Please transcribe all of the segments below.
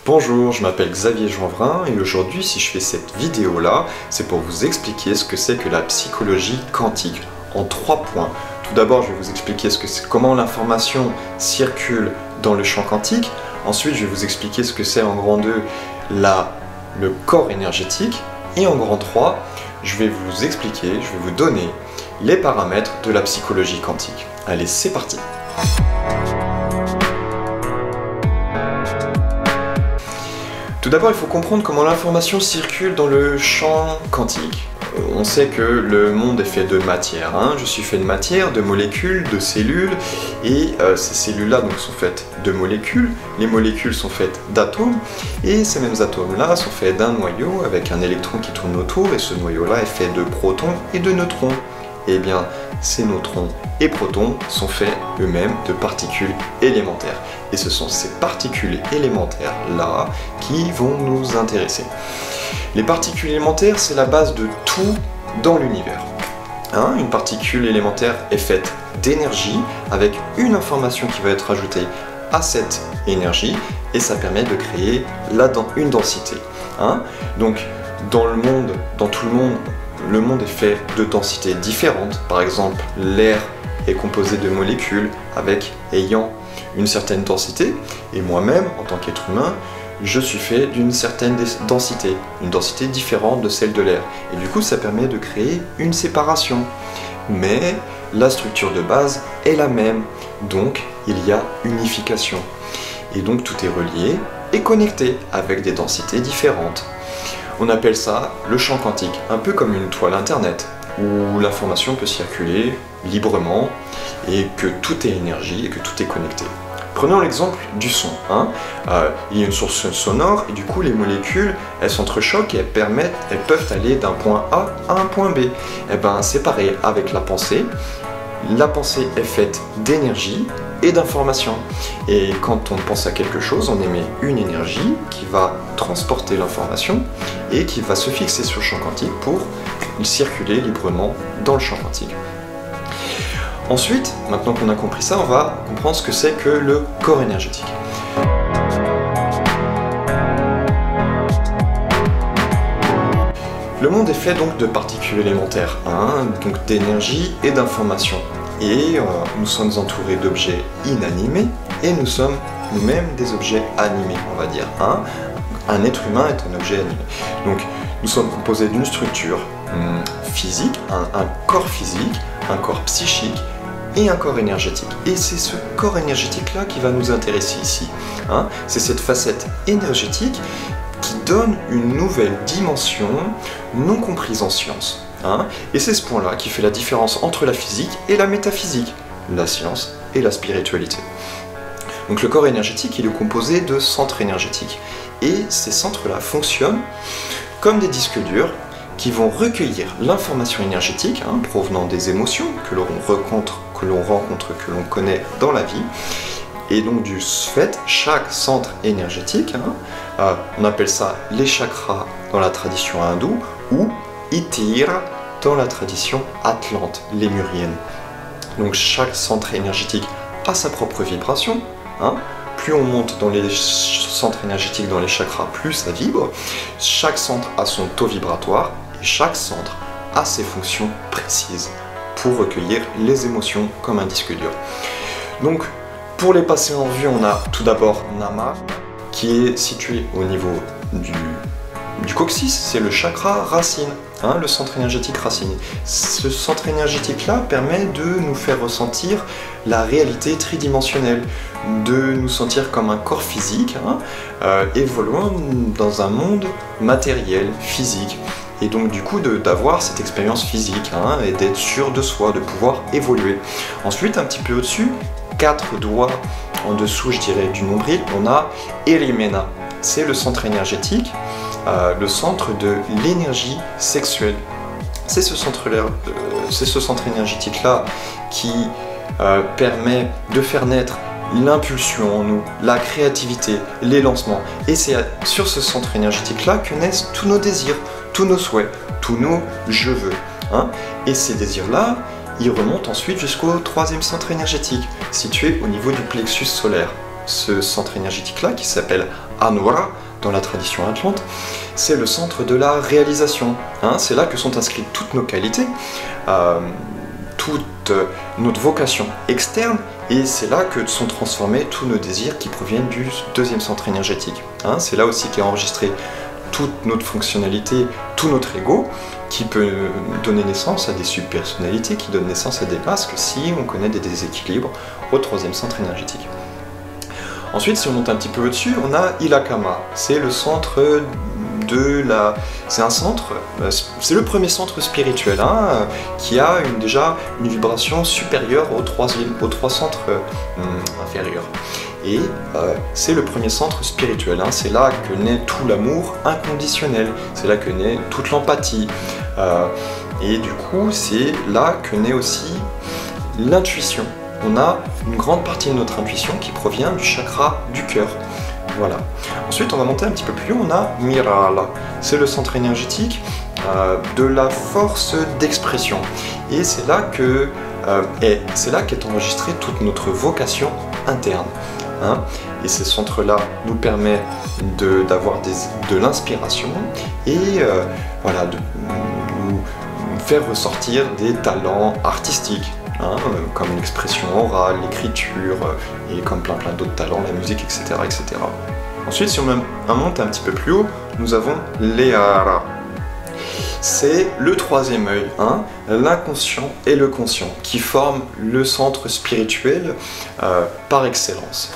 Bonjour, je m'appelle Xavier Jeanvrin et aujourd'hui, si je fais cette vidéo-là, c'est pour vous expliquer ce que c'est que la psychologie quantique en 3 points. Tout d'abord, je vais vous expliquer comment l'information circule dans le champ quantique. Ensuite, je vais vous expliquer ce que c'est en grand 2 le corps énergétique. Et en grand 3, je vais vous expliquer, je vais vous donner les paramètres de la psychologie quantique. Allez, c'est parti! Tout d'abord, il faut comprendre comment l'information circule dans le champ quantique. On sait que le monde est fait de matière. Je suis fait de matière, de molécules, de cellules, et ces cellules-là sont faites de molécules. Les molécules sont faites d'atomes, et ces mêmes atomes-là sont faits d'un noyau avec un électron qui tourne autour, et ce noyau-là est fait de protons et de neutrons. Eh bien, ces neutrons et protons sont faits eux-mêmes de particules élémentaires. Et ce sont ces particules élémentaires-là qui vont nous intéresser. Les particules élémentaires, c'est la base de tout dans l'univers. Une particule élémentaire est faite d'énergie avec une information qui va être ajoutée à cette énergie et ça permet de créer une densité. Donc, dans tout le monde est fait de densités différentes. Par exemple, l'air est composé de molécules ayant une certaine densité, et moi-même, en tant qu'être humain, je suis fait d'une certaine densité, une densité différente de celle de l'air. Et du coup, ça permet de créer une séparation. Mais la structure de base est la même, donc il y a unification. Et donc tout est relié et connecté avec des densités différentes. On appelle ça le champ quantique, un peu comme une toile internet, où l'information peut circuler librement et que tout est énergie et que tout est connecté. Prenons l'exemple du son. Il y a une source sonore et du coup les molécules elles s'entrechoquent et elles peuvent aller d'un point A à un point B. Et c'est pareil avec la pensée. La pensée est faite d'énergie et d'information. Et quand on pense à quelque chose, on émet une énergie qui va transporter l'information et qui va se fixer sur le champ quantique pour circuler librement dans le champ quantique. Ensuite, maintenant qu'on a compris ça, on va comprendre ce que c'est que le corps énergétique. Le monde est fait donc de particules élémentaires, donc d'énergie et d'information. Et nous sommes entourés d'objets inanimés et nous sommes nous-mêmes des objets animés, on va dire. Un être humain est un objet animé. Donc nous sommes composés d'une structure physique, un corps physique, un corps psychique et un corps énergétique. Et c'est ce corps énergétique-là qui va nous intéresser ici. C'est cette facette énergétique qui donne une nouvelle dimension non comprise en science. Et c'est ce point-là qui fait la différence entre la physique et la métaphysique, la science et la spiritualité. Donc le corps énergétique, il est composé de centres énergétiques. Et ces centres-là fonctionnent comme des disques durs qui vont recueillir l'information énergétique provenant des émotions que l'on rencontre, que l'on connaît dans la vie. Et donc du fait, chaque centre énergétique, on appelle ça les chakras dans la tradition hindoue ou Itira dans la tradition atlante, lémurienne. Donc chaque centre énergétique a sa propre vibration. Plus on monte dans les centres énergétiques, dans les chakras, plus ça vibre. Chaque centre a son taux vibratoire et chaque centre a ses fonctions précises pour recueillir les émotions comme un disque dur. Donc pour les passer en vue, on a tout d'abord Nama qui est situé au niveau du coccyx, c'est le chakra racine, le centre énergétique racine. Ce centre énergétique-là permet de nous faire ressentir la réalité tridimensionnelle, de nous sentir comme un corps physique, évoluant dans un monde matériel, physique. Et donc du coup d'avoir cette expérience physique et d'être sûr de soi, de pouvoir évoluer. Ensuite, un petit peu au-dessus, 4 doigts en dessous, je dirais, du nombril, on a Erimena. C'est le centre énergétique, le centre de l'énergie sexuelle. C'est ce centre énergétique-là qui permet de faire naître l'impulsion en nous, la créativité, les lancements. Et c'est sur ce centre énergétique-là que naissent tous nos désirs, tous nos souhaits, tous nos « je veux ». Et ces désirs-là, ils remontent ensuite jusqu'au 3e centre énergétique, situé au niveau du plexus solaire. ce centre énergétique-là, qui s'appelle Anwara, dans la tradition atlante, c'est le centre de la réalisation. Hein, c'est là que sont inscrites toutes nos qualités, toute notre vocation externe, et c'est là que sont transformés tous nos désirs qui proviennent du deuxième centre énergétique. Hein, c'est là aussi qu'est enregistré toute notre fonctionnalité, tout notre ego, qui peut donner naissance à des subpersonnalités, qui donnent naissance à des masques si on connaît des déséquilibres au troisième centre énergétique. Ensuite, si on monte un petit peu au-dessus, on a Ilakama. C'est le centre de la... C'est un centre, c'est le premier centre spirituel, hein, qui a déjà une vibration supérieure aux trois centres inférieurs. Et c'est le premier centre spirituel, hein, c'est là que naît tout l'amour inconditionnel, c'est là que naît toute l'empathie. Et du coup, c'est là que naît aussi l'intuition. On a une grande partie de notre intuition qui provient du chakra du cœur. Voilà. Ensuite, on va monter un petit peu plus haut, on a Mirala. C'est le centre énergétique de la force d'expression. Et c'est là qu'est enregistrée toute notre vocation interne. Hein. Et ce centre-là nous permet d'avoir de l'inspiration et voilà, de nous faire ressortir des talents artistiques. Hein, comme l'expression orale, l'écriture, et comme plein d'autres talents, la musique, etc., etc. Ensuite, si on monte un petit peu plus haut, nous avons Leara. C'est le troisième œil, hein, l'inconscient et le conscient, qui forment le centre spirituel par excellence.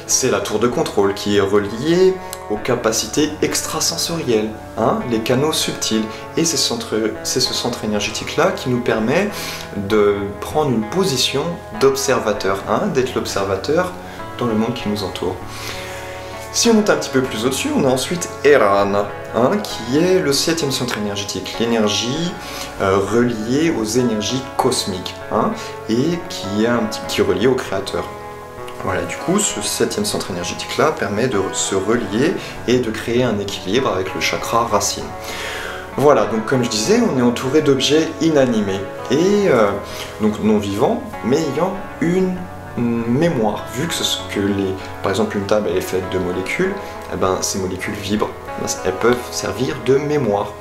C'est la tour de contrôle qui est reliée aux capacités extrasensorielles, hein, les canaux subtils. Et c'est ce centre énergétique-là qui nous permet de prendre une position d'observateur, hein, d'être l'observateur dans le monde qui nous entoure. Si on monte un petit peu plus au-dessus, on a ensuite Erana, hein, qui est le septième centre énergétique, l'énergie reliée aux énergies cosmiques, hein, et qui est reliée au Créateur. Voilà, du coup, ce septième centre énergétique-là permet de se relier et de créer un équilibre avec le chakra racine. Voilà, donc comme je disais, on est entouré d'objets inanimés et donc non vivants, mais ayant une mémoire. Vu que par exemple une table elle est faite de molécules, eh ben, ces molécules vibrent, elles peuvent servir de mémoire.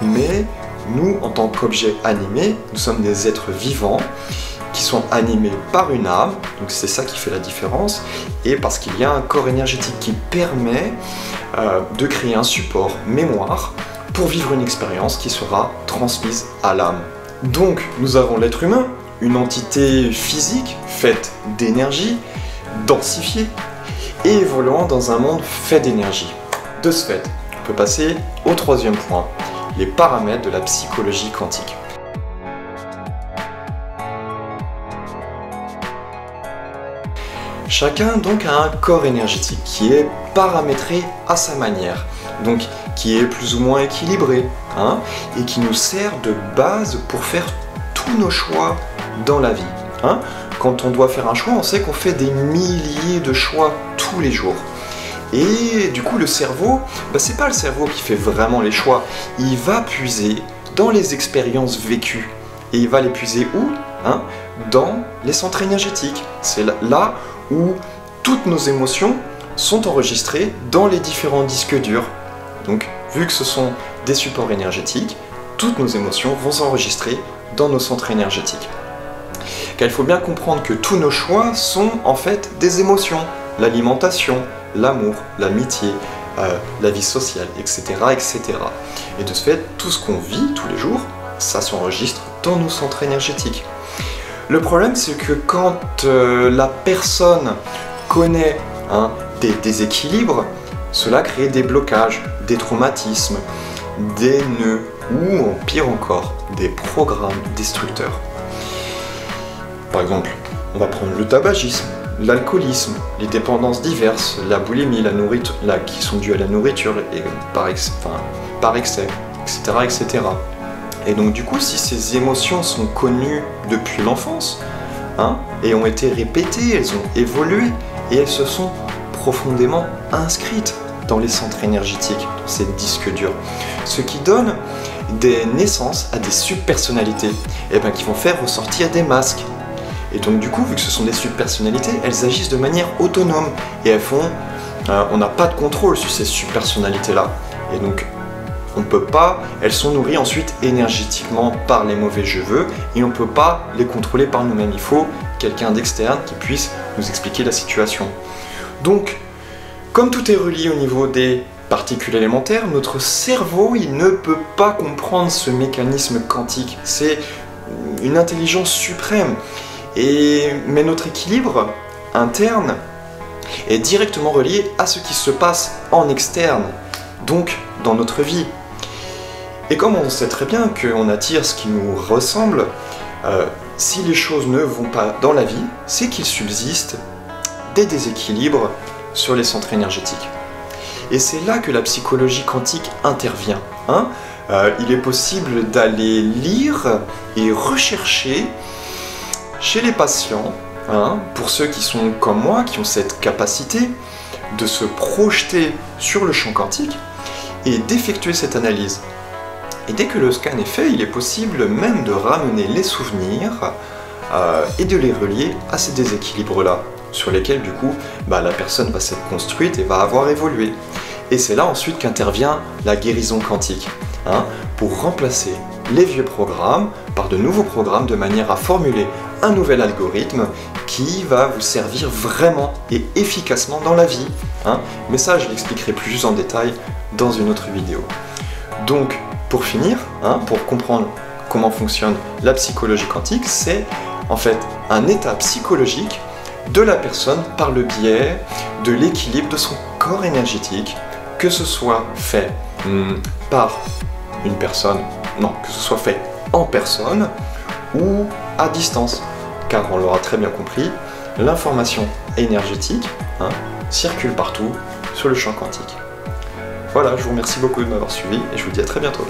Mais nous, en tant qu'objets animés, nous sommes des êtres vivants qui sont animés par une âme, donc c'est ça qui fait la différence, et parce qu'il y a un corps énergétique qui permet de créer un support mémoire pour vivre une expérience qui sera transmise à l'âme. Donc nous avons l'être humain, une entité physique faite d'énergie, densifiée, et évoluant dans un monde fait d'énergie. De ce fait, on peut passer au troisième point, les paramètres de la psychologie quantique. Chacun donc a un corps énergétique qui est paramétré à sa manière, donc qui est plus ou moins équilibré, hein, et qui nous sert de base pour faire tous nos choix dans la vie. Hein. Quand on doit faire un choix, on sait qu'on fait des milliers de choix tous les jours. Et du coup le cerveau, c'est pas le cerveau qui fait vraiment les choix, il va puiser dans les expériences vécues. Et il va les puiser où, hein, dans les centres énergétiques. C'est là où toutes nos émotions sont enregistrées dans les différents disques durs. Donc, vu que ce sont des supports énergétiques, toutes nos émotions vont s'enregistrer dans nos centres énergétiques. Car il faut bien comprendre que tous nos choix sont en fait des émotions. L'alimentation, l'amour, l'amitié, la vie sociale, etc., etc. Et de ce fait, tout ce qu'on vit tous les jours, ça s'enregistre dans nos centres énergétiques. Le problème, c'est que quand la personne connaît des déséquilibres, cela crée des blocages, des traumatismes, des nœuds ou, pire encore, des programmes destructeurs. Par exemple, on va prendre le tabagisme, l'alcoolisme, les dépendances diverses, la boulimie, la nourriture, qui sont dues à la nourriture et par excès, etc., etc. Et donc du coup, si ces émotions sont connues depuis l'enfance, et ont été répétées, elles ont évolué, et elles se sont profondément inscrites dans les centres énergétiques, dans ces disques durs. Ce qui donne des naissances à des subpersonnalités, qui vont faire ressortir des masques. Et donc du coup, vu que ce sont des subpersonnalités, elles agissent de manière autonome et elles font... on n'a pas de contrôle sur ces subpersonnalités-là. Et donc, on ne peut pas... Elles sont nourries ensuite énergétiquement par les mauvais je veux et on ne peut pas les contrôler par nous-mêmes. Il faut quelqu'un d'externe qui puisse nous expliquer la situation. Donc, comme tout est relié au niveau des particules élémentaires, notre cerveau, il ne peut pas comprendre ce mécanisme quantique. C'est une intelligence suprême. Mais notre équilibre interne est directement relié à ce qui se passe en externe, donc dans notre vie. Et comme on sait très bien qu'on attire ce qui nous ressemble, si les choses ne vont pas dans la vie, c'est qu'il subsiste des déséquilibres sur les centres énergétiques. Et c'est là que la psychologie quantique intervient. Il est possible d'aller lire et rechercher chez les patients, pour ceux qui sont comme moi, qui ont cette capacité de se projeter sur le champ quantique et d'effectuer cette analyse. Et dès que le scan est fait, il est possible même de ramener les souvenirs et de les relier à ces déséquilibres-là, sur lesquels du coup la personne va s'être construite et va avoir évolué. Et c'est là ensuite qu'intervient la guérison quantique, pour remplacer les vieux programmes par de nouveaux programmes de manière à formuler un nouvel algorithme qui va vous servir vraiment et efficacement dans la vie. Mais ça, je l'expliquerai plus en détail dans une autre vidéo. Donc, pour finir, pour comprendre comment fonctionne la psychologie quantique, c'est en fait un état psychologique de la personne par le biais de l'équilibre de son corps énergétique, que ce soit fait par une personne, que ce soit fait en personne ou à distance, car on l'aura très bien compris, l'information énergétique circule partout sur le champ quantique. Voilà, je vous remercie beaucoup de m'avoir suivi et je vous dis à très bientôt.